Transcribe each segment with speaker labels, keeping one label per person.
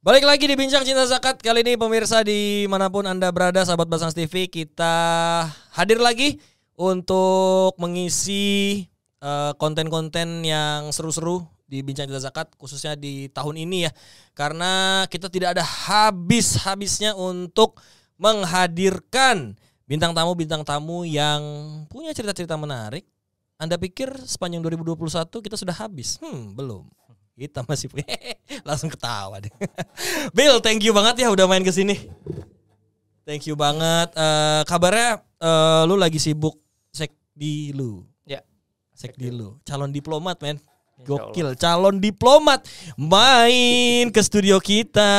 Speaker 1: Balik lagi di Bincang Cinta Zakat. Kali ini pemirsa dimanapun Anda berada, sahabat Basnas TV, kita hadir lagi untuk mengisi konten-konten yang seru-seru di Bincang Cinta Zakat, khususnya di tahun ini ya. Karena kita tidak ada habis-habisnya untuk menghadirkan bintang tamu yang punya cerita-cerita menarik. Anda pikir sepanjang 2021 kita sudah habis? Belum. Kita masih langsung ketawa deh. Bill, thank you banget ya udah main ke sini. Thank you banget. Kabarnya lu lagi sibuk sekdi lu.
Speaker 2: Ya.
Speaker 1: Sekdi lu. Calon diplomat, men. Gokil, calon diplomat main ke studio kita.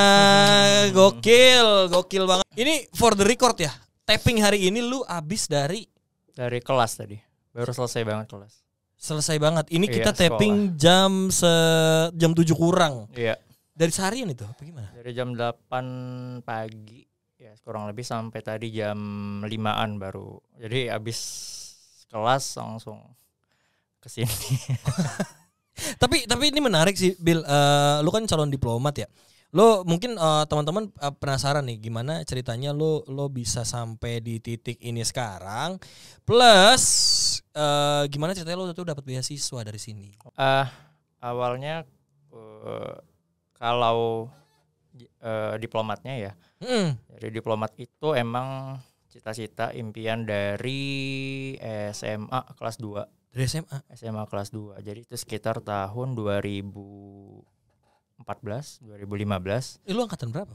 Speaker 1: Gokil banget. Ini for the record ya. Tapping hari ini lu abis dari
Speaker 2: kelas tadi. Baru selesai banget kelas.
Speaker 1: Selesai banget. Ini kita
Speaker 2: Iya,
Speaker 1: tapping jam 7 kurang.
Speaker 2: Iya.
Speaker 1: Dari seharian itu apa gimana?
Speaker 2: Dari jam 8 pagi ya kurang lebih sampai tadi jam 5-an baru. Jadi abis kelas langsung ke sini.
Speaker 1: Tapi ini menarik sih, Bill. Lu kan calon diplomat ya. Lo mungkin teman-teman penasaran nih gimana ceritanya lo bisa sampai di titik ini sekarang. Plus gimana ceritanya lo tuh dapat beasiswa dari sini?
Speaker 2: Awalnya kalau diplomatnya ya. Jadi diplomat itu emang cita-cita impian dari SMA kelas 2.
Speaker 1: Dari SMA
Speaker 2: kelas 2. Jadi itu sekitar tahun 2015.
Speaker 1: Lu angkatan berapa?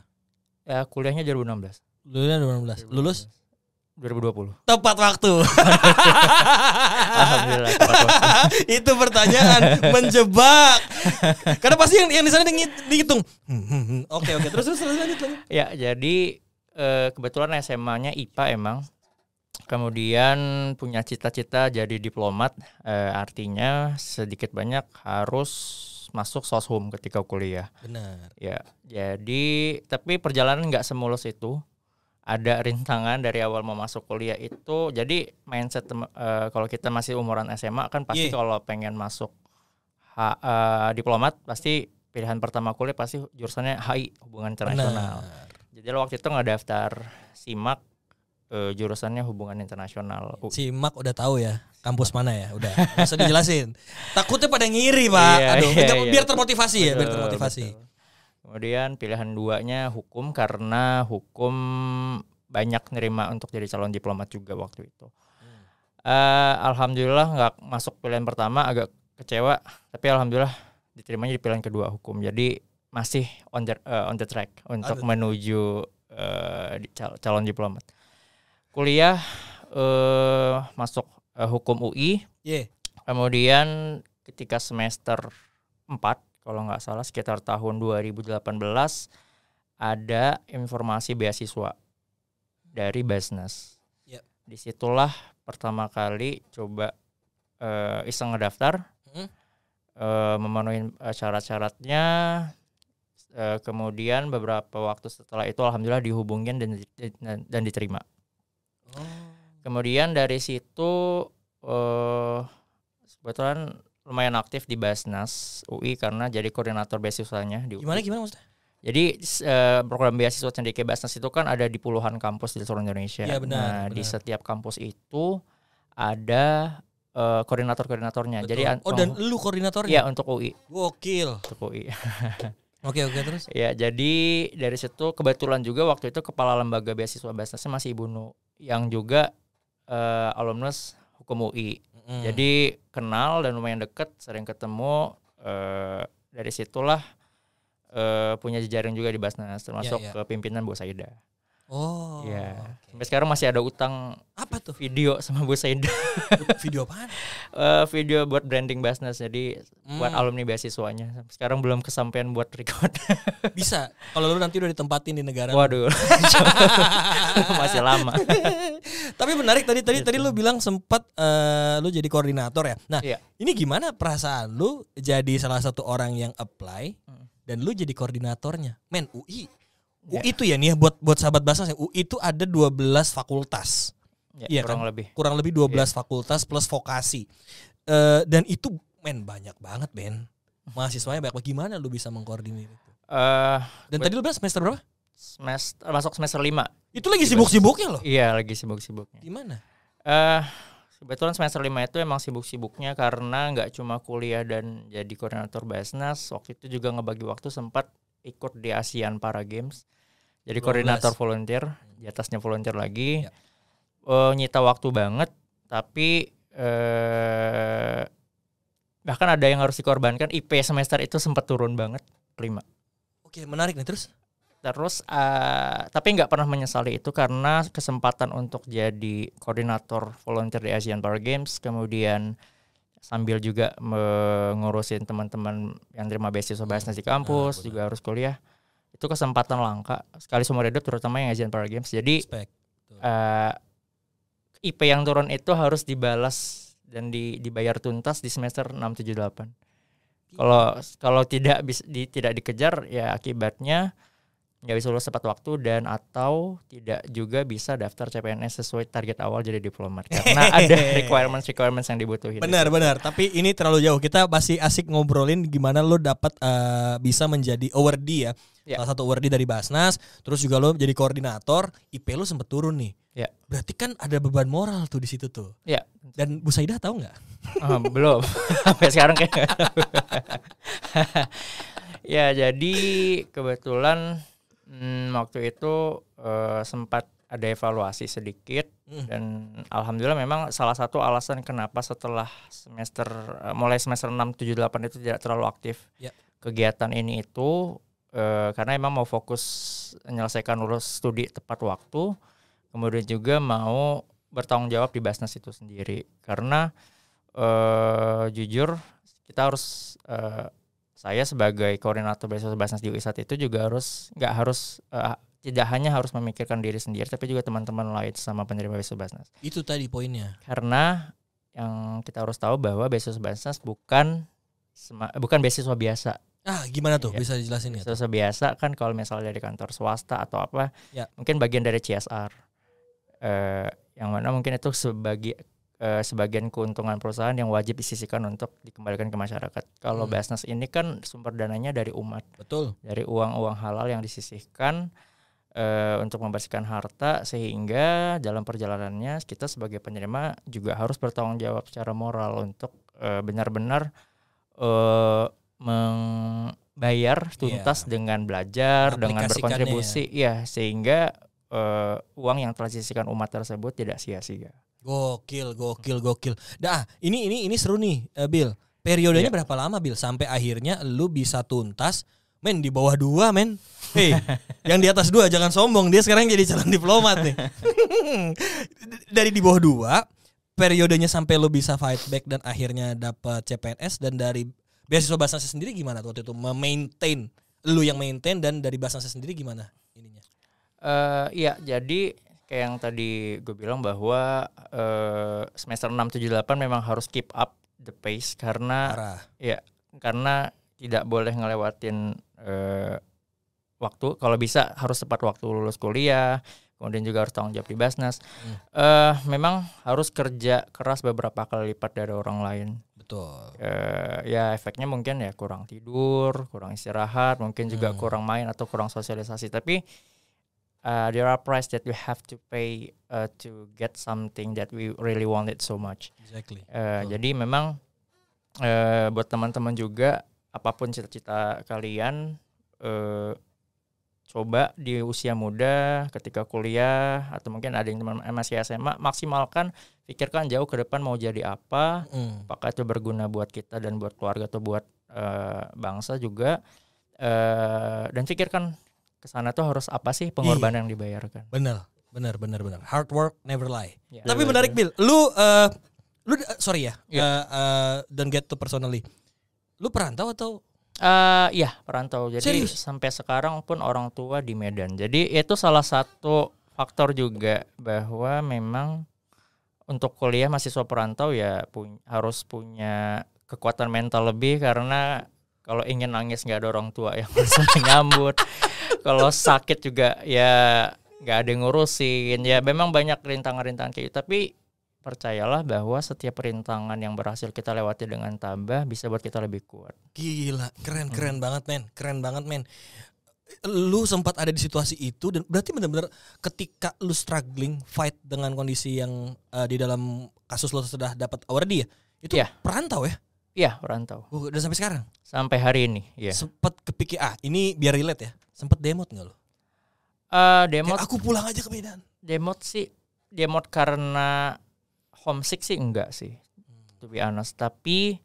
Speaker 2: Ya kuliahnya 2016.
Speaker 1: Lulus
Speaker 2: 2020.
Speaker 1: tepat waktu.
Speaker 2: Alhamdulillah tepat waktu.
Speaker 1: Itu pertanyaan menjebak. Karena pasti yang di sana dihitung. Oke. Terus lanjut.
Speaker 2: Ya, jadi kebetulan SMA-nya IPA emang. Kemudian punya cita-cita jadi diplomat, artinya sedikit banyak harus masuk soshum ketika kuliah.
Speaker 1: Benar.
Speaker 2: Ya, jadi tapi perjalanan nggak semulus itu. Ada rintangan dari awal mau masuk kuliah itu. Jadi mindset kalau kita masih umuran SMA kan pasti kalau pengen masuk diplomat pasti pilihan pertama kuliah pasti jurusannya HI, hubungan internasional.
Speaker 1: Benar.
Speaker 2: Jadi waktu itu nggak daftar SIMAK, jurusannya hubungan internasional.
Speaker 1: SIMAK udah tahu ya kampus mana ya, udah nggak usah dijelasin. Takutnya pada ngiri pak. Biar termotivasi ya, biar termotivasi.
Speaker 2: Betul. Kemudian pilihan 2-nya hukum karena hukum banyak nerima untuk jadi calon diplomat juga waktu itu. Alhamdulillah nggak masuk pilihan pertama, agak kecewa. Tapi alhamdulillah diterimanya di pilihan kedua hukum. Jadi masih on the track untuk menuju calon diplomat. Kuliah masuk hukum UI. Kemudian ketika semester 4 kalau nggak salah sekitar tahun 2018 ada informasi beasiswa dari Basnas. Disitulah pertama kali coba iseng ngedaftar, memenuhi syarat-syaratnya. Kemudian beberapa waktu setelah itu alhamdulillah dihubungin dan diterima. Kemudian dari situ kebetulan lumayan aktif di Basnas UI karena jadi koordinator beasiswanya di UI.
Speaker 1: Gimana maksudnya?
Speaker 2: Jadi program beasiswa Cendekia Basnas itu kan ada di puluhan kampus di seluruh Indonesia.
Speaker 1: Ya, benar.
Speaker 2: Di setiap kampus itu ada koordinator-koordinatornya. Jadi
Speaker 1: dan lu koordinatornya?
Speaker 2: Iya, untuk UI.
Speaker 1: Gokil.
Speaker 2: Untuk UI.
Speaker 1: Oke, terus?
Speaker 2: Ya, jadi dari situ kebetulan juga waktu itu kepala lembaga beasiswa Basnasnya masih Ibu Nu yang juga alumnus hukum UI. Jadi kenal dan lumayan dekat, sering ketemu. Dari situlah punya jejaring juga di Basnas, termasuk ke pimpinan Bu Saida.
Speaker 1: Okay.
Speaker 2: Sampai sekarang masih ada utang.
Speaker 1: Apa tuh?
Speaker 2: Video sama Bu Saida.
Speaker 1: Video apaan?
Speaker 2: Video buat branding Basnas, jadi buat alumni beasiswanya. Sekarang belum kesampaian buat record.
Speaker 1: Bisa, kalau lu nanti udah ditempatin di negara.
Speaker 2: Waduh, masih lama.
Speaker 1: Tapi menarik tadi lu bilang sempat lu jadi koordinator ya. Nah, ini gimana perasaan lu jadi salah satu orang yang apply dan lu jadi koordinatornya? Men, UI itu ya nih buat sahabat Basnas ya, UI itu ada 12 fakultas.
Speaker 2: Iya,
Speaker 1: kurang lebih 12 fakultas plus vokasi. Dan itu banyak banget, Ben. Mahasiswanya banyak. Gimana lu bisa mengkoordinir itu? Dan tadi lu bilang semester berapa?
Speaker 2: Masuk semester 5.
Speaker 1: Itu lagi sibuk-sibuknya loh.
Speaker 2: Iya, lagi sibuk-sibuknya.
Speaker 1: Gimana?
Speaker 2: Kebetulan semester 5 itu emang sibuk-sibuknya karena nggak cuma kuliah dan jadi koordinator Basnas, waktu itu juga ngebagi waktu sempat ikut di ASEAN Para Games. Jadi
Speaker 1: 12.
Speaker 2: koordinator volunteer, di atasnya volunteer lagi.
Speaker 1: Ya.
Speaker 2: Nyita waktu banget, tapi bahkan ada yang harus dikorbankan. IP semester itu sempat turun banget, 5.
Speaker 1: Oke, menarik nih terus.
Speaker 2: Terus tapi nggak pernah menyesali itu karena kesempatan untuk jadi koordinator volunteer di ASEAN Para Games, kemudian sambil juga mengurusin teman-teman yang terima beasiswa Basnas di kampus, juga harus kuliah. Itu kesempatan langka sekali seumur hidup, terutama yang ASEAN Para Games. Jadi IP yang turun itu harus dibalas dan dibayar tuntas di semester 6, 7, 8. Kalau tidak dikejar, ya akibatnya nggak bisa lulus tepat waktu dan atau tidak juga bisa daftar CPNS sesuai target awal jadi diplomat karena ada requirements yang dibutuhin.
Speaker 1: Benar. Tapi ini terlalu jauh. Kita masih asik ngobrolin gimana lo dapat bisa menjadi awardee ya. Salah satu awardee dari Basnas. Terus juga lo jadi koordinator. IP lo sempet turun nih.
Speaker 2: Ya.
Speaker 1: Berarti kan ada beban moral tuh di situ tuh.
Speaker 2: Ya.
Speaker 1: Dan Bu Saidah tahu nggak?
Speaker 2: Belum. Sampai sekarang kayak. Ya, jadi kebetulan waktu itu sempat ada evaluasi sedikit dan alhamdulillah memang salah satu alasan kenapa setelah mulai semester 6, 7, 8 itu tidak terlalu aktif kegiatan ini itu karena emang mau fokus menyelesaikan lulus studi tepat waktu, kemudian juga mau bertanggung jawab di Basnas itu sendiri karena jujur kita harus saya sebagai koordinator beasiswa Basnas di UI1 itu juga tidak hanya harus memikirkan diri sendiri, tapi juga teman-teman lain sama penerima beasiswa Basnas.
Speaker 1: Itu tadi poinnya.
Speaker 2: Karena yang kita harus tahu bahwa beasiswa Basnas bukan beasiswa biasa.
Speaker 1: Gimana tuh? Bisa dijelasin ya?
Speaker 2: Beasiswa biasa kan kalau misalnya dari kantor swasta atau apa, mungkin bagian dari CSR. Yang mana mungkin itu sebagian keuntungan perusahaan yang wajib disisihkan untuk dikembalikan ke masyarakat. Kalau Basnas ini kan sumber dananya dari umat.
Speaker 1: Betul.
Speaker 2: Dari uang-uang halal yang disisihkan untuk membersihkan harta, sehingga dalam perjalanannya kita sebagai penerima juga harus bertanggung jawab secara moral untuk benar-benar membayar tuntas dengan belajar, dengan berkontribusi, sehingga uang yang telah disisihkan umat tersebut tidak sia-sia.
Speaker 1: Gokil. Nah, ini seru nih, Bill. Periodenya berapa lama, Bill? Sampai akhirnya lu bisa tuntas, men, di bawah 2, men. Yang di atas 2 jangan sombong, dia sekarang jadi calon diplomat nih. Dari di bawah 2, periodenya sampai lu bisa fight back dan akhirnya dapat CPNS, dan dari beasiswa Basnas sendiri gimana tuh waktu itu memaintain? Lu yang maintain dan dari Basnas sendiri gimana ininya?
Speaker 2: Jadi kayak yang tadi gue bilang bahwa semester 6, 7, 8 memang harus keep up the pace karena tidak boleh ngelewatin waktu. Kalau bisa harus tepat waktu lulus kuliah, kemudian juga harus tanggung jawab di Basnas. Memang harus kerja keras beberapa kali lipat dari orang lain.
Speaker 1: Betul.
Speaker 2: Efeknya mungkin kurang tidur, kurang istirahat, mungkin juga kurang main atau kurang sosialisasi. Tapi there are price that we have to pay to get something that we really wanted so much.
Speaker 1: Exactly.
Speaker 2: Jadi memang buat teman-teman juga, apapun cita-cita kalian, coba di usia muda, ketika kuliah atau mungkin ada yang teman masih SMA, maksimalkan, pikirkan jauh ke depan mau jadi apa, apakah itu berguna buat kita dan buat keluarga atau buat bangsa juga, dan pikirkan kesana tuh harus apa sih pengorbanan yang dibayarkan.
Speaker 1: Benar. Hard work never lie. Tapi menarik, Bill. Lu sorry ya. Don't get too personally. Lu perantau atau?
Speaker 2: Perantau. Jadi
Speaker 1: serius?
Speaker 2: Sampai sekarang pun orang tua di Medan. Jadi itu salah satu faktor juga bahwa memang untuk kuliah mahasiswa perantau harus punya kekuatan mental lebih, karena kalau ingin nangis nggak ada orang tua yang bisa nyambut. Kalau sakit juga nggak ada yang ngurusin. Memang banyak rintangan-rintangan kayak gitu. Tapi percayalah bahwa setiap rintangan yang berhasil kita lewati dengan tabah bisa buat kita lebih kuat.
Speaker 1: Gila, keren banget men, keren banget men. Lu sempat ada di situasi itu dan berarti benar-benar ketika lu struggling fight dengan kondisi yang di dalam kasus lu sudah dapat award ya, itu perantau ya?
Speaker 2: Iya, perantau.
Speaker 1: Udah sampai sekarang?
Speaker 2: Sampai hari ini, ya.
Speaker 1: Sempat kepikir, ini biar relate ya. Sempat demot nggak lu?
Speaker 2: Demot.
Speaker 1: Kayak aku pulang aja ke Medan.
Speaker 2: Demot karena homesick sih enggak sih, to be honest. Tapi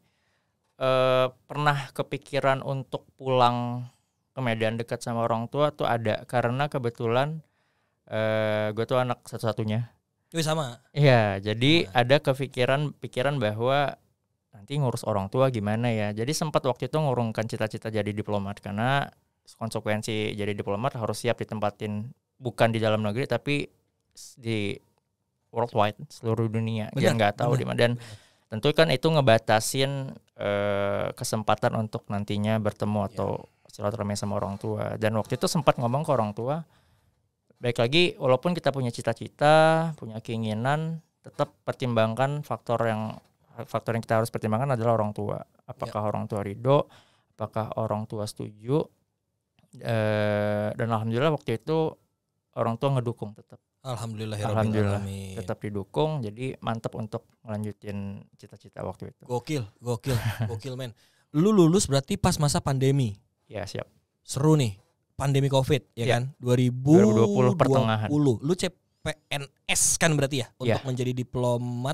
Speaker 2: pernah kepikiran untuk pulang ke Medan dekat sama orang tua tuh ada, karena kebetulan gue tuh anak satu-satunya.
Speaker 1: Sama.
Speaker 2: Iya, jadi ada pikiran bahwa nanti ngurus orang tua gimana ya. Jadi sempat waktu itu ngurungkan cita-cita jadi diplomat, karena konsekuensi jadi diplomat harus siap ditempatin bukan di dalam negeri tapi di worldwide, seluruh dunia. Dia nggak tahu di mana, dan tentu kan itu ngebatasin kesempatan untuk nantinya bertemu atau silaturahmi sama orang tua. Dan waktu itu sempat ngomong ke orang tua, baik lagi walaupun kita punya cita-cita, punya keinginan, tetap pertimbangkan faktor yang kita harus pertimbangkan adalah orang tua. Apakah orang tua ridho, apakah orang tua setuju. Dan alhamdulillah waktu itu orang tua ngedukung tetap.
Speaker 1: Alhamdulillah
Speaker 2: tetap didukung, jadi mantap untuk melanjutin cita-cita waktu itu.
Speaker 1: Gokil men. Lu lulus berarti pas masa pandemi.
Speaker 2: Ya, siap.
Speaker 1: Seru nih, pandemi Covid ya kan?
Speaker 2: 2020 pertengahan.
Speaker 1: Lu CPNS kan berarti ya? Untuk menjadi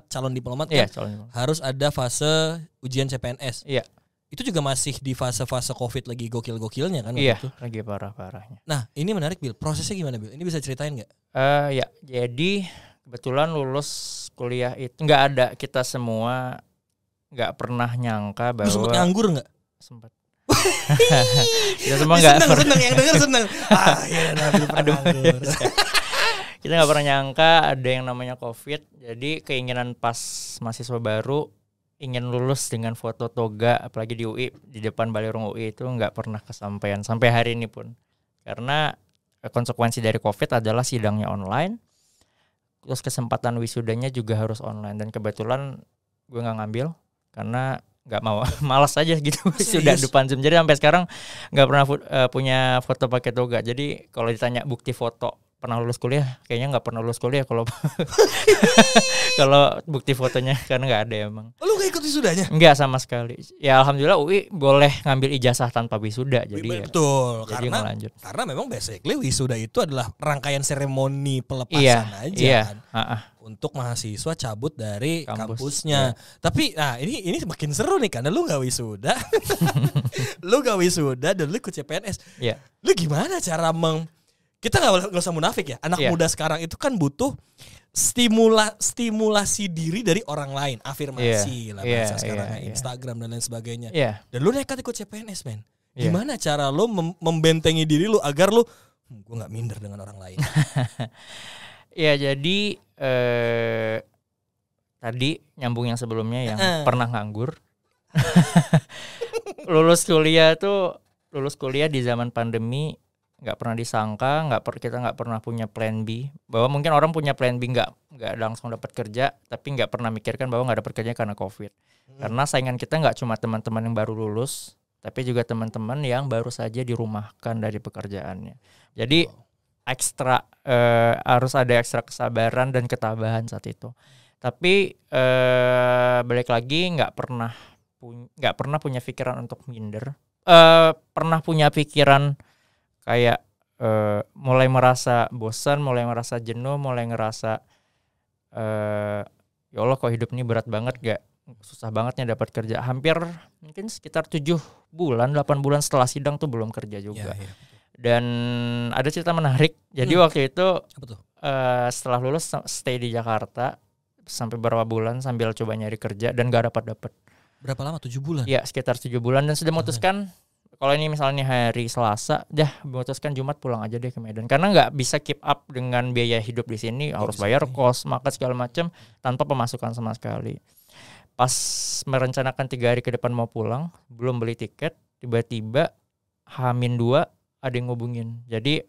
Speaker 1: calon diplomat kan? Harus ada fase ujian CPNS.
Speaker 2: Iya.
Speaker 1: Itu juga masih di fase-fase Covid lagi gokil-gokilnya kan?
Speaker 2: Iya,
Speaker 1: itu?
Speaker 2: lagi parah-parahnya.
Speaker 1: Nah, ini menarik Bil. Prosesnya gimana Bil? Ini bisa ceritain nggak?
Speaker 2: Ya, jadi kebetulan lulus kuliah itu nggak ada, kita semua nggak pernah nyangka bahwa.
Speaker 1: Lu sempet nganggur nggak?
Speaker 2: Sempat. Kita semua nggak.
Speaker 1: Seneng yang denger seneng. Nabil pernah nganggur.
Speaker 2: Kita nggak pernah nyangka ada yang namanya Covid. Jadi keinginan pas mahasiswa baru ingin lulus dengan foto toga, apalagi di UI, di depan Balirung UI, itu nggak pernah kesampaian sampai hari ini pun. Karena konsekuensi dari Covid adalah sidangnya online, terus kesempatan wisudanya juga harus online. Dan kebetulan gue nggak ngambil karena nggak mau, malas aja gitu wisuda depan Zoom. Jadi sampai sekarang nggak pernah punya foto pakai toga. Jadi kalau ditanya bukti foto pernah lulus kuliah, kayaknya nggak pernah lulus kuliah kalau kalau bukti fotonya, karena nggak ada emang.
Speaker 1: Lu nggak ikut wisudanya?
Speaker 2: Nggak sama sekali. Ya alhamdulillah UI boleh ngambil ijazah tanpa wisuda. Jadi
Speaker 1: betul.
Speaker 2: Jadi
Speaker 1: karena memang basically wisuda itu adalah rangkaian seremoni pelepasan aja kan. Untuk mahasiswa cabut dari kampusnya. Tapi ini makin seru nih karena lu nggak wisuda, lu nggak wisuda dan lu ikut CPNS.
Speaker 2: Iya.
Speaker 1: Lu gimana cara kita nggak usah munafik ya, anak muda sekarang itu kan butuh stimulasi diri dari orang lain, afirmasi lah bahasa sekarang, Instagram dan lain sebagainya. Dan lu nekat ikut CPNS men. Gimana cara lu membentengi diri lu agar lu gue nggak minder dengan orang lain?
Speaker 2: Ya jadi tadi nyambung yang sebelumnya yang pernah nganggur. Lulus kuliah di zaman pandemi, nggak pernah disangka, kita nggak pernah punya plan B, bahwa mungkin orang punya plan B nggak langsung dapat kerja, tapi nggak pernah mikirkan bahwa nggak dapat kerja karena Covid. Karena saingan kita nggak cuma teman-teman yang baru lulus, tapi juga teman-teman yang baru saja dirumahkan dari pekerjaannya. Jadi harus ada ekstra kesabaran dan ketabahan saat itu. Tapi balik lagi nggak pernah punya pikiran untuk minder. Pernah punya pikiran kayak mulai merasa bosan, mulai merasa jenuh, mulai ngerasa ya Allah kok hidup ini berat banget, gak susah banget nih dapat kerja. Hampir mungkin sekitar 7 bulan, 8 bulan setelah sidang tuh belum kerja juga. Dan ada cerita menarik. Jadi waktu itu setelah lulus stay di Jakarta sampai beberapa bulan sambil coba nyari kerja dan gak dapat.
Speaker 1: Berapa lama? 7 bulan?
Speaker 2: Ya sekitar 7 bulan, dan sudah memutuskan kalau ini misalnya hari Selasa, memutuskan Jumat pulang aja deh ke Medan. Karena nggak bisa keep up dengan biaya hidup di sini, harus bayar kos, makan segala macam tanpa pemasukan sama sekali. Pas merencanakan 3 hari ke depan mau pulang, belum beli tiket, tiba-tiba H-2 ada yang ngubungin. Jadi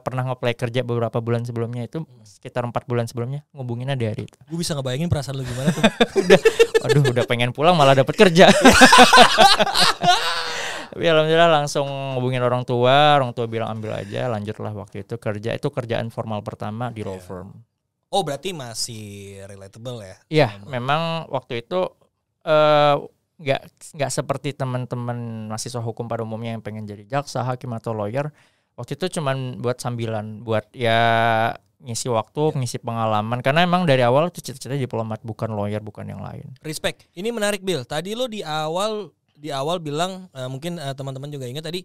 Speaker 2: pernah nge-apply kerja beberapa bulan sebelumnya itu sekitar 4 bulan sebelumnya ngubunginnya dari itu.
Speaker 1: Gue bisa ngebayangin perasaan lu gimana tuh.
Speaker 2: udah pengen pulang malah dapet kerja. Tapi alhamdulillah langsung ngubungin orang tua bilang ambil aja, lanjutlah waktu itu kerja. Itu kerjaan formal pertama di law firm.
Speaker 1: Oh berarti masih relatable ya?
Speaker 2: Iya, memang waktu itu nggak seperti teman-teman mahasiswa hukum pada umumnya yang pengen jadi jaksa, hakim atau lawyer. Waktu itu cuman buat sambilan, buat ya ngisi waktu, ngisi pengalaman. Karena emang dari awal itu cita-citanya diplomat, bukan lawyer, bukan yang lain.
Speaker 1: Respect. Ini menarik Bill. Tadi lo di awal bilang mungkin teman-teman juga ingat tadi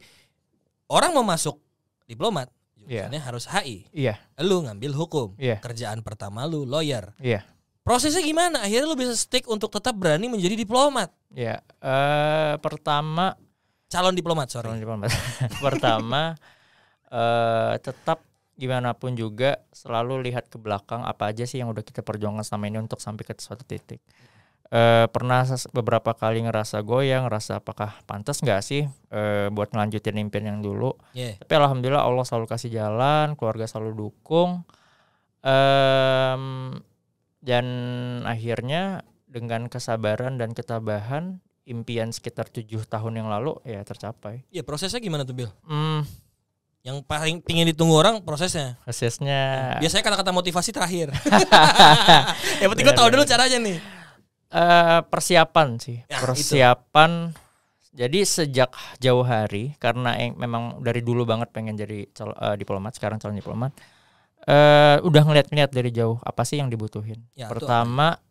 Speaker 1: orang mau masuk diplomat jurusannya harus HI.
Speaker 2: Iya.
Speaker 1: Lu ngambil hukum.
Speaker 2: Iya.
Speaker 1: Kerjaan pertama lu lawyer.
Speaker 2: Iya.
Speaker 1: Prosesnya gimana? Akhirnya lu bisa stick untuk tetap berani menjadi diplomat.
Speaker 2: Iya. Pertama
Speaker 1: calon diplomat, sorry.
Speaker 2: Calon diplomat. Pertama tetap gimana pun juga selalu lihat ke belakang apa aja sih yang udah kita perjuangkan selama ini untuk sampai ke suatu titik. Pernah beberapa kali ngerasa goyang, ngerasa apakah pantas nggak sih buat ngelanjutin impian yang dulu. Tapi alhamdulillah Allah selalu kasih jalan, keluarga selalu dukung, dan akhirnya dengan kesabaran dan ketabahan impian sekitar 7 tahun yang lalu ya tercapai.
Speaker 1: Iya, prosesnya gimana tuh Bill? Yang paling pingin ditunggu orang prosesnya. Biasanya kata-kata motivasi terakhir. Yang penting gue tahu dulu caranya nih.
Speaker 2: Persiapan sih,
Speaker 1: ya,
Speaker 2: persiapan. Jadi sejak jauh hari karena memang dari dulu banget pengen jadi diplomat, sekarang calon diplomat. Udah ngeliat dari jauh apa sih yang dibutuhin. Pertama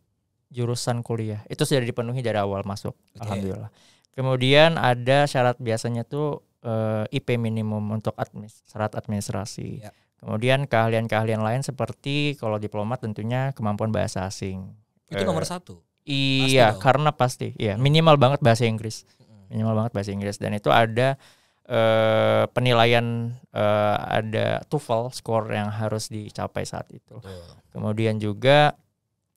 Speaker 2: jurusan kuliah itu sudah dipenuhi dari awal masuk, alhamdulillah. Kemudian ada syarat biasanya tuh IP minimum untuk syarat administrasi. Kemudian keahlian-keahlian lain seperti kalau diplomat tentunya kemampuan bahasa asing.
Speaker 1: Itu nomor 1.
Speaker 2: Iya, karena pasti, iya minimal banget bahasa Inggris, dan itu ada penilaian, ada TOEFL score yang harus dicapai saat itu. Kemudian juga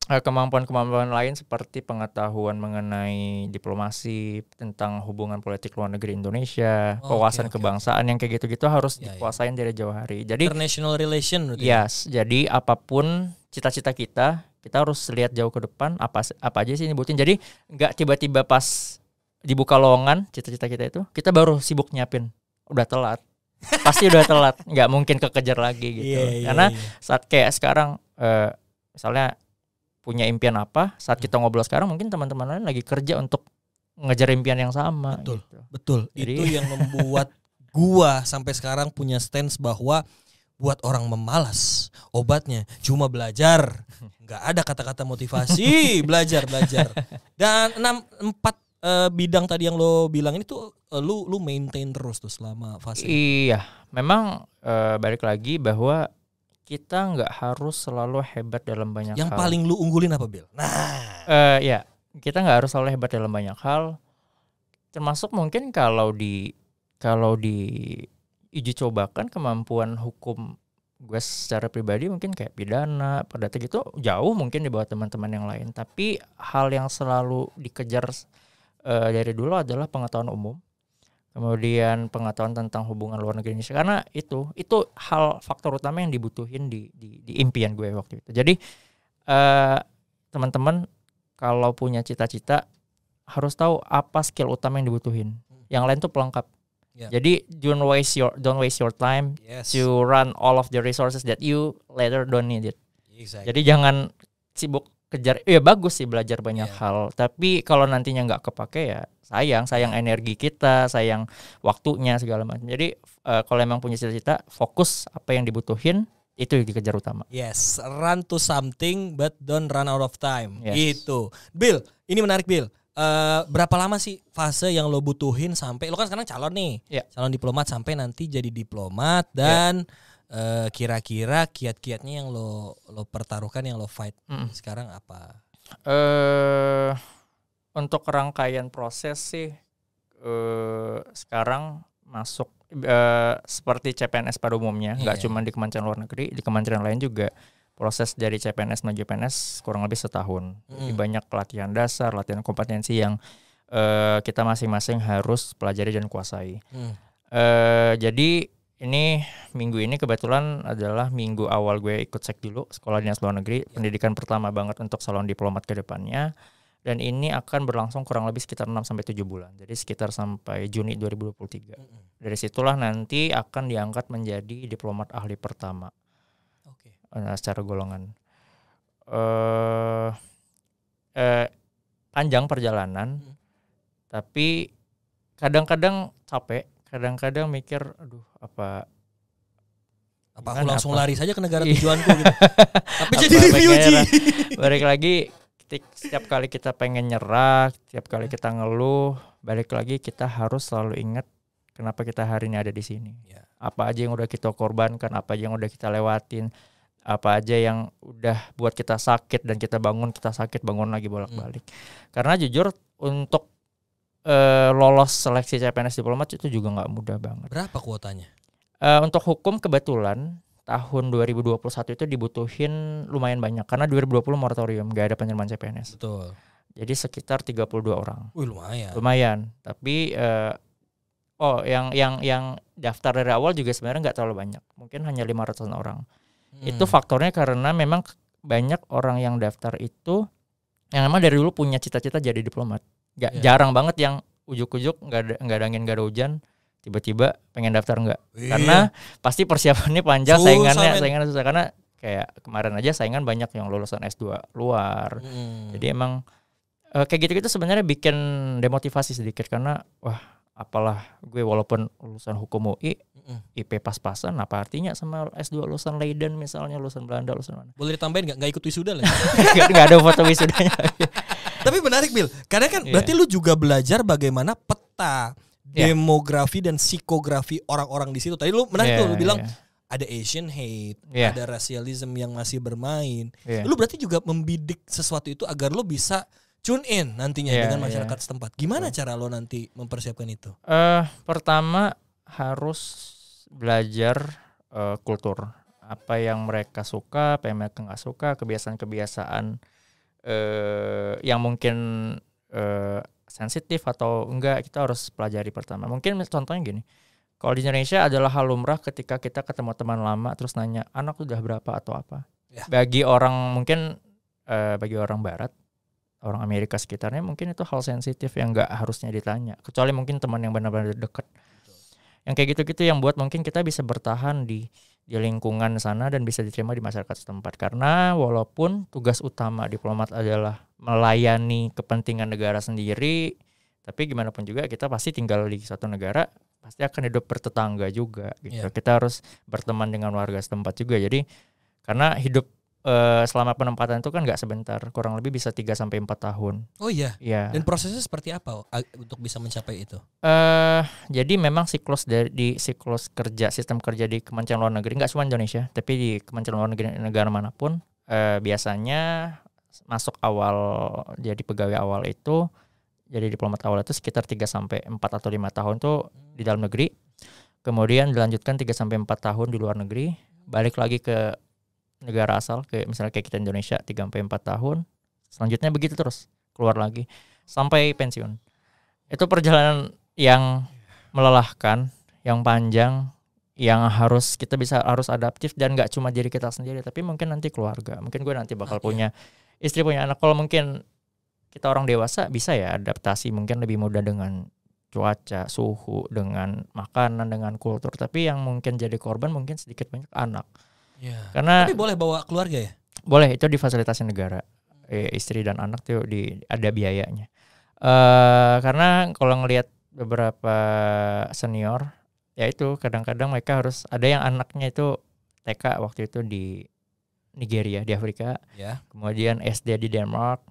Speaker 2: kemampuan lain seperti pengetahuan mengenai diplomasi, tentang hubungan politik luar negeri Indonesia, wawasan kebangsaan yang kayak gitu-gitu harus dikuasain dari jauh hari. Jadi
Speaker 1: international relation.
Speaker 2: Yes, jadi apapun cita-cita kita harus lihat jauh ke depan apa aja sih dibutuhin. Jadi nggak tiba-tiba pas dibuka lowongan cita-cita kita itu kita baru sibuk nyiapin, udah telat. Pasti udah telat, nggak mungkin kekejar lagi gitu. Karena saat kayak sekarang misalnya punya impian apa, saat kita ngobrol sekarang mungkin teman-teman lain lagi kerja untuk ngejar impian yang sama.
Speaker 1: Betul. Jadi, itu yang membuat gua sampai sekarang punya stance bahwa buat orang memalas obatnya cuma belajar, nggak ada kata-kata motivasi. belajar. Dan 4 bidang tadi yang lo bilang ini tuh lu maintain terus tuh selama fase.
Speaker 2: Iya, memang balik lagi bahwa kita nggak harus selalu hebat dalam banyak hal.
Speaker 1: Yang paling lu unggulin apa, Bill?
Speaker 2: Ya kita nggak harus selalu hebat dalam banyak hal. Termasuk mungkin kalau di uji cobakan kemampuan hukum gue secara pribadi mungkin kayak pidana, perdata gitu jauh mungkin di bawah teman-teman yang lain. Tapi hal yang selalu dikejar dari dulu adalah pengetahuan umum, kemudian pengetahuan tentang hubungan luar negeri Indonesia. Karena itu hal faktor utama yang dibutuhin di impian gue waktu itu. Jadi teman-teman kalau punya cita-cita harus tahu apa skill utama yang dibutuhin. Yang lain tuh pelengkap. Jadi don't waste your time to run all of the resources that you later don't need it. Jadi jangan sibuk kejar. Ya bagus sih belajar banyak hal, tapi kalau nantinya nggak kepake ya sayang energi kita, sayang waktunya segala macam. Jadi kalau emang punya cita-cita, fokus apa yang dibutuhin itu yang dikejar utama.
Speaker 1: Yes, run to something but don't run out of time. Itu. Bill, ini menarik Bill. Berapa lama sih fase yang lo butuhin sampai lo kan sekarang calon nih, calon diplomat sampai nanti jadi diplomat dan kira-kira kiat-kiatnya yang lo pertaruhkan, yang lo fight sekarang apa?
Speaker 2: Untuk rangkaian proses sih sekarang masuk seperti CPNS pada umumnya, nggak cuma di Kementerian Luar Negeri, di kementerian lain juga. Proses dari CPNS menuju PNS kurang lebih setahun. Jadi banyak pelatihan dasar, latihan kompetensi yang kita masing-masing harus pelajari dan kuasai. Jadi ini minggu ini kebetulan adalah minggu awal gue ikut sek dulu sekolah dinas luar negeri, pendidikan pertama banget untuk salon diplomat ke depannya. Dan ini akan berlangsung kurang lebih sekitar 6-7 bulan. Jadi sekitar sampai Juni 2023. Dari situlah nanti akan diangkat menjadi diplomat ahli pertama.
Speaker 1: Oke.
Speaker 2: Secara golongan. Panjang perjalanan. Tapi kadang-kadang capek, kadang-kadang mikir aduh apa
Speaker 1: aku langsung lari saja ke negara tujuanku gitu. Tapi jadi
Speaker 2: refugee. Balik lagi setiap kali kita pengen nyerah, setiap kali kita ngeluh, balik lagi kita harus selalu ingat kenapa kita hari ini ada di sini.
Speaker 1: Ya.
Speaker 2: Apa aja yang udah kita korbankan, apa aja yang udah kita lewatin, apa aja yang udah buat kita sakit dan kita bangun, kita sakit bangun lagi bolak-balik. Karena jujur untuk lolos seleksi CPNS diplomat itu juga nggak mudah banget.
Speaker 1: Berapa kuotanya?
Speaker 2: Untuk hukum kebetulan tahun 2021 itu dibutuhin lumayan banyak karena 2020 moratorium, gak ada penerimaan CPNS.
Speaker 1: Betul.
Speaker 2: Jadi sekitar 32 orang.
Speaker 1: Wih, lumayan.
Speaker 2: Lumayan. Tapi yang daftar dari awal juga sebenarnya nggak terlalu banyak. Mungkin hanya 500-an orang. Itu faktornya karena memang banyak orang yang daftar itu yang memang dari dulu punya cita-cita jadi diplomat. Jarang banget yang ujuk-ujuk nggak ada angin nggak ada hujan tiba-tiba pengen daftar enggak. Karena pasti persiapannya panjang, saingannya susah karena kayak kemarin aja saingan banyak yang lulusan S2 luar. Jadi emang kayak gitu-gitu sebenarnya bikin demotivasi sedikit karena wah apalah gue walaupun lulusan hukum UI IP pas-pasan apa artinya sama S2 lulusan Leiden misalnya, lulusan Belanda, lulusan mana.
Speaker 1: Boleh ditambahin enggak ikut wisuda lagi?
Speaker 2: Enggak ada foto wisudanya.
Speaker 1: Tapi menarik Bil, karena kan berarti lu juga belajar bagaimana peta demografi dan psikografi orang-orang di situ. Tadi lu menarik tuh, lu bilang ada Asian hate, ada rasialisme yang masih bermain. Lu berarti juga membidik sesuatu itu agar lu bisa tune in nantinya dengan masyarakat setempat. Gimana cara lo nanti mempersiapkan itu?
Speaker 2: Pertama harus belajar kultur. Apa yang mereka suka, apa yang mereka nggak suka, kebiasaan-kebiasaan yang mungkin sensitif atau enggak, kita harus pelajari pertama. Mungkin contohnya gini, kalau di Indonesia adalah hal lumrah ketika kita ketemu teman lama terus nanya anak udah berapa atau apa. Bagi orang mungkin bagi orang Barat, orang Amerika sekitarnya mungkin itu hal sensitif yang enggak harusnya ditanya. Kecuali mungkin teman yang benar-benar dekat. Yang kayak gitu-gitu yang buat mungkin kita bisa bertahan di lingkungan sana dan bisa diterima di masyarakat setempat. Karena walaupun tugas utama diplomat adalah melayani kepentingan negara sendiri, tapi gimana pun juga kita pasti tinggal di suatu negara, pasti akan hidup bertetangga juga gitu. Kita harus berteman dengan warga setempat juga. Jadi karena hidup selama penempatan itu kan nggak sebentar, kurang lebih bisa 3-4 tahun.
Speaker 1: Oh iya.
Speaker 2: Ya.
Speaker 1: Dan prosesnya seperti apa untuk bisa mencapai itu?
Speaker 2: Jadi memang siklus kerja, sistem kerja di Kementerian Luar Negeri nggak cuma Indonesia, tapi di Kementerian Luar Negeri negara manapun biasanya masuk awal jadi pegawai awal itu, jadi diplomat awal itu sekitar 3-4 atau 5 tahun tuh di dalam negeri. Kemudian dilanjutkan 3-4 tahun di luar negeri, balik lagi ke negara asal, kayak misalnya kayak kita Indonesia 3-4 tahun, selanjutnya begitu terus keluar lagi sampai pensiun. Itu perjalanan yang melelahkan, yang panjang, yang harus kita harus adaptif dan nggak cuma diri kita sendiri, tapi mungkin nanti keluarga, mungkin gue nanti bakal punya istri, punya anak. Kalau mungkin kita orang dewasa bisa ya adaptasi mungkin lebih mudah dengan cuaca, suhu, dengan makanan, dengan kultur. Tapi yang mungkin jadi korban mungkin sedikit banyak anak. Karena
Speaker 1: tapi boleh bawa keluarga ya?
Speaker 2: Boleh, itu difasilitasi negara. Istri dan anak tuh ada biayanya. Karena kalau ngelihat beberapa senior, ya itu kadang-kadang mereka harus ada yang anaknya itu TK waktu itu di Nigeria, di Afrika. Kemudian SD di Denmark.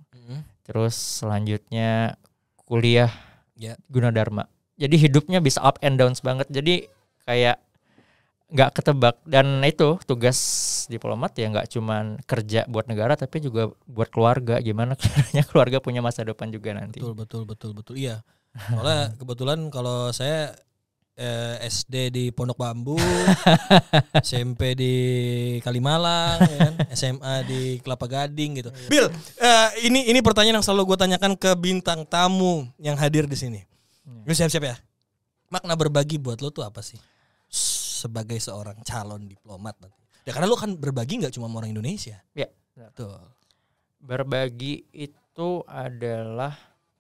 Speaker 2: Terus selanjutnya kuliah Gunadarma. Jadi hidupnya bisa up and downs banget. Jadi kayak nggak ketebak. Dan itu tugas diplomat ya nggak cuman kerja buat negara tapi juga buat keluarga. Gimana caranya keluarga punya masa depan juga nanti.
Speaker 1: Betul. Iya. Soalnya kebetulan kalau saya SD di Pondok Bambu, SMP di Kalimalang, ya kan? SMA di Kelapa Gading gitu. Bil, ini pertanyaan yang selalu gue tanyakan ke bintang tamu yang hadir di sini. Lu siap-siap ya? Makna berbagi buat lo tuh apa sih? Sebagai seorang calon diplomat nanti. Ya karena lo kan berbagi nggak cuma sama orang Indonesia.
Speaker 2: Ya.
Speaker 1: Tuh.
Speaker 2: Berbagi itu adalah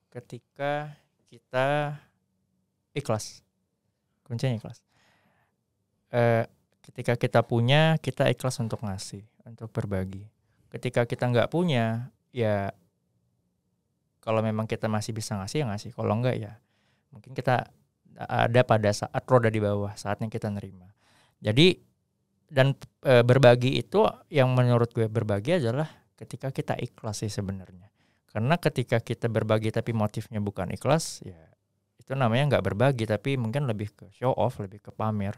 Speaker 2: ketika kita ikhlas. Kuncinya ikhlas. Ketika kita punya, kita ikhlas untuk ngasih, untuk berbagi. Ketika kita nggak punya, ya kalau memang kita masih bisa ngasih, ya ngasih. Kalau enggak, ya mungkin kita ada pada saat roda di bawah, saatnya kita nerima. Jadi, dan berbagi itu yang menurut gue berbagi adalah ketika kita ikhlas sih sebenarnya. Karena ketika kita berbagi tapi motifnya bukan ikhlas, ya itu namanya nggak berbagi, tapi mungkin lebih ke show off, lebih ke pamer.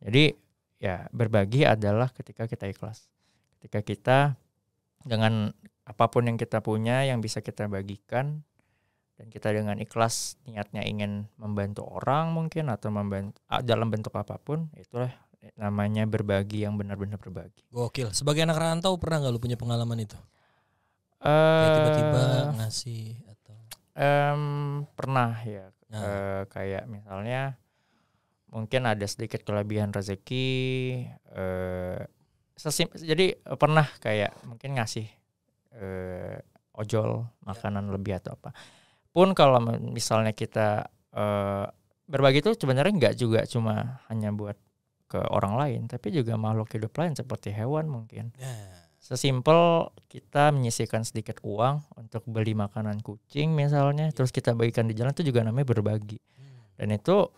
Speaker 2: Jadi ya berbagi adalah ketika kita ikhlas. Ketika kita dengan apapun yang kita punya yang bisa kita bagikan, dan kita dengan ikhlas niatnya ingin membantu orang mungkin atau membantu dalam bentuk apapun, itulah namanya berbagi yang benar-benar berbagi.
Speaker 1: Gokil. Sebagai anak rantau pernah nggak lu punya pengalaman itu? Kayak tiba-tiba ngasih atau?
Speaker 2: Pernah ya. Kayak misalnya mungkin ada sedikit kelebihan rezeki. Jadi pernah kayak mungkin ngasih ojol makanan lebih atau apa. Pun kalau misalnya kita berbagi itu sebenarnya nggak juga cuma hanya buat ke orang lain, tapi juga makhluk hidup lain seperti hewan mungkin. Sesimpel kita menyisihkan sedikit uang untuk beli makanan kucing misalnya, terus kita bagikan di jalan, itu juga namanya berbagi. Dan itu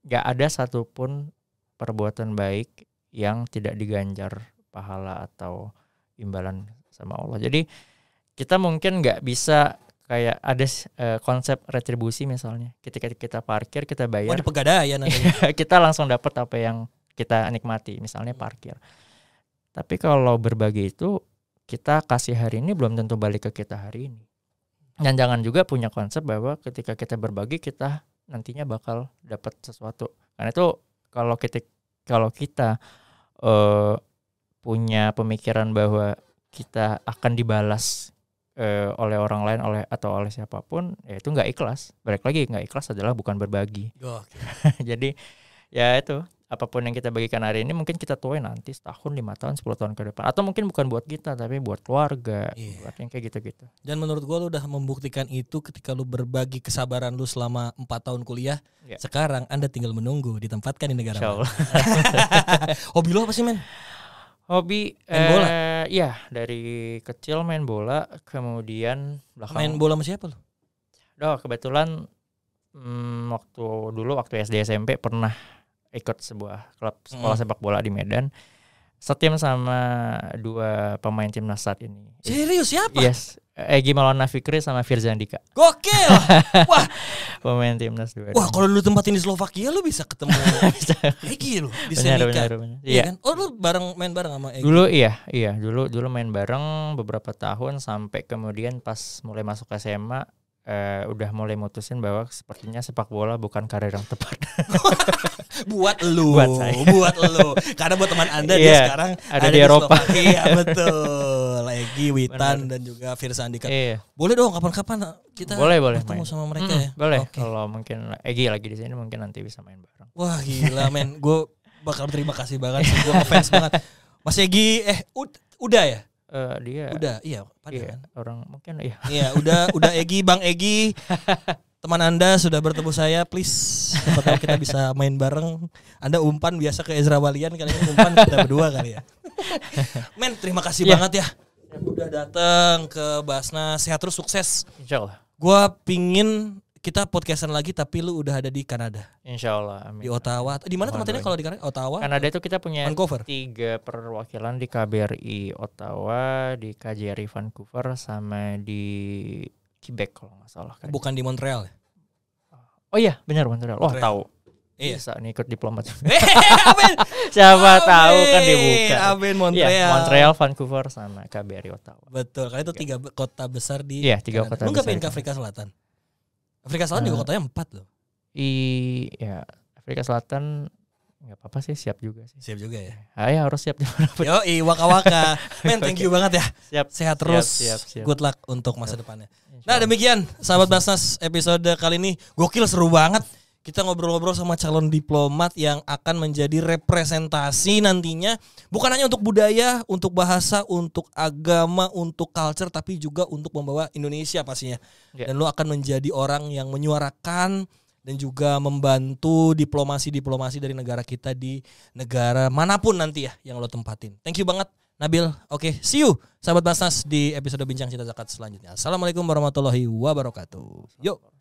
Speaker 2: nggak ada satupun perbuatan baik yang tidak diganjar pahala atau imbalan sama Allah. Jadi kita mungkin nggak bisa kayak ada konsep retribusi misalnya. Ketika kita parkir, kita bayar.
Speaker 1: Di Pegadaian
Speaker 2: kita langsung dapat apa yang kita nikmati, misalnya parkir. Tapi kalau berbagi itu, kita kasih hari ini belum tentu balik ke kita hari ini. Dan jangan juga punya konsep bahwa ketika kita berbagi, kita nantinya bakal dapat sesuatu. Karena itu kalau kita punya pemikiran bahwa kita akan dibalas oleh orang lain atau oleh siapapun, ya itu nggak ikhlas. Balik lagi, nggak ikhlas adalah bukan berbagi. Jadi ya itu, apapun yang kita bagikan hari ini mungkin kita tuai nanti setahun, 5 tahun, 10 tahun ke depan. Atau mungkin bukan buat kita, tapi buat keluarga, buat yang kayak gitu-gitu.
Speaker 1: Dan menurut gue lu udah membuktikan itu ketika lu berbagi kesabaran lu selama 4 tahun kuliah. Sekarang Anda tinggal menunggu ditempatkan di negara mana. Hobi lu apa sih, men?
Speaker 2: Hobi
Speaker 1: main bola?
Speaker 2: Iya, dari kecil main bola, kemudian belakang.
Speaker 1: Main bola sama siapa lu?
Speaker 2: Kebetulan waktu SD SMP pernah ikut sebuah klub sekolah sepak bola di Medan. Setim sama 2 pemain timnas saat ini.
Speaker 1: Serius, siapa?
Speaker 2: Yes, Egy Maulana Fikri sama Firza Andika.
Speaker 1: Gokil. Wah,
Speaker 2: pemain timnas 2.
Speaker 1: Wah, kalau lu tempatin di Slovakia lu bisa ketemu Egy lu di Senika.
Speaker 2: Benar.
Speaker 1: Iya kan? Oh, lu main bareng sama Egy.
Speaker 2: Dulu iya, dulu main bareng beberapa tahun sampai kemudian pas mulai masuk SMA udah mulai mutusin bahwa sepertinya sepak bola bukan karir yang tepat.
Speaker 1: buat lu. Karena buat teman Anda dia sekarang
Speaker 2: ada di Eropa.
Speaker 1: Iya, betul. Egy, Witan dan juga Firza Andika. Boleh dong kapan-kapan kita ketemu sama mereka ya.
Speaker 2: Boleh. Okay. Kalau mungkin Egy lagi di sini mungkin nanti bisa main bareng.
Speaker 1: Wah, gila men. Gue bakal terima kasih banget sih. Gue ngefans banget. Mas Egy udah ya?
Speaker 2: Dia
Speaker 1: udah, iya, kan?
Speaker 2: Orang mungkin iya.
Speaker 1: Iya, udah Egy, Bang Egy. Teman Anda sudah bertemu saya, please. Siapa tahu kita bisa main bareng. Anda umpan biasa ke Ezra Walian, kali ini umpan kita berdua kali ya. Men, terima kasih banget ya. Udah datang ke Basnas. Sehat terus, sukses.
Speaker 2: Insyaallah.
Speaker 1: Gua pingin kita podcastan lagi tapi lu udah ada di Kanada.
Speaker 2: Insyaallah, amin.
Speaker 1: Di Ottawa. Di mana tempatnya kalau di Kanada? Ottawa.
Speaker 2: Kanada itu kita punya
Speaker 1: Vancouver.
Speaker 2: 3 perwakilan di KBRI Ottawa, di KJRI Vancouver, sama di Quebec kalau nggak salah.
Speaker 1: Bukan di Montreal ya?
Speaker 2: Oh iya, benar Montreal. Wah, tahu.
Speaker 1: Iya.
Speaker 2: Bisa nih ikut diplomat. Siapa tahu kan dibuka.
Speaker 1: Amin, Montreal.
Speaker 2: Iya, Montreal, Vancouver, sama KBRI Ottawa.
Speaker 1: Betul, karena itu 3 kota besar di.
Speaker 2: Iya, 3 kota besar.
Speaker 1: Lu nggak pengen ke Afrika Selatan? Afrika Selatan juga kotanya 4 loh.
Speaker 2: Iya, Afrika Selatan nggak apa-apa sih, siap juga sih.
Speaker 1: Siap juga ya.
Speaker 2: Ya harus siap.
Speaker 1: Yoi, waka-waka. Men, thank you banget ya.
Speaker 2: Siap.
Speaker 1: Sehat terus.
Speaker 2: Siap.
Speaker 1: Good luck untuk masa depannya. Nah, demikian sahabat Basnas episode kali ini. Gokil, seru banget. Kita ngobrol-ngobrol sama calon diplomat yang akan menjadi representasi nantinya bukan hanya untuk budaya, untuk bahasa, untuk agama, untuk culture, tapi juga untuk membawa Indonesia pastinya. Dan lu akan menjadi orang yang menyuarakan dan juga membantu diplomasi dari negara kita di negara manapun nanti ya yang lo tempatin. Thank you banget Nabil. Oke, see you sahabat Basnas di episode Bincang Cinta Zakat selanjutnya. Assalamualaikum warahmatullahi wabarakatuh. Yo.